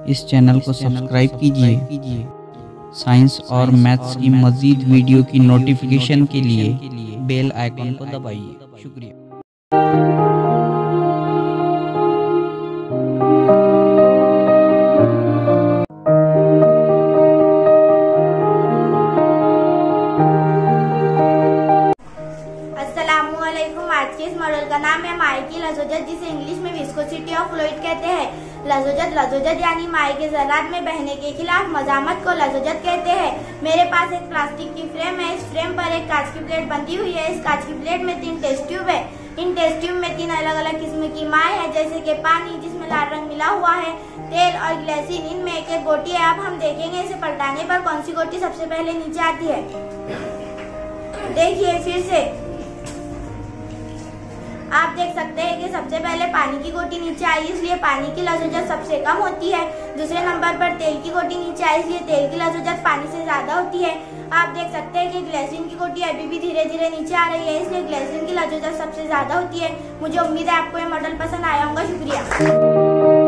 इस चैनल को सब्सक्राइब कीजिए। साइंस और मैथ्स की मज़ीद वीडियो की नोटिफिकेशन के लिए बेल आइकन को दबाइए। शुक्रिया। अस्सलामुअलैकुम। आज के इस मॉडल का नाम है माई की लजोजत, जिसे इंग्लिश में विस्कोसिटी ऑफ फ्लूइड कहते हैं। लजोजत यानी माई के ज़रात में बहने के खिलाफ मजामत को लजोजत कहते हैं। मेरे पास एक प्लास्टिक की फ्रेम है। इस फ्रेम पर एक कांच की प्लेट बंधी हुई है। इस कांच की प्लेट में 3 टेस्ट ट्यूब है। इन टेस्ट ट्यूब में 3 अलग अलग किस्म की माए है, जैसे कि पानी जिसमें लाल रंग मिला हुआ है, तेल और ग्लिसरीन। इनमें एक एक गोटी है। अब हम देखेंगे इसे पलटाने पर कौन सी गोटी सबसे पहले नीचे आती है। देखिए फिर से आप देख सकते हैं कि सबसे पहले पानी की गोटी नीचे आई, इसलिए पानी की लजोजत सबसे कम होती है। दूसरे नंबर पर तेल की गोटी नीचे आई, इसलिए तेल की लजोजत पानी से ज्यादा होती है। आप देख सकते हैं कि ग्लिसरीन की गोटी अभी भी धीरे धीरे नीचे आ रही है, इसलिए ग्लिसरीन की लजोजत सबसे ज्यादा होती है। मुझे उम्मीद है आपको ये मॉडल पसंद आया होगा। शुक्रिया।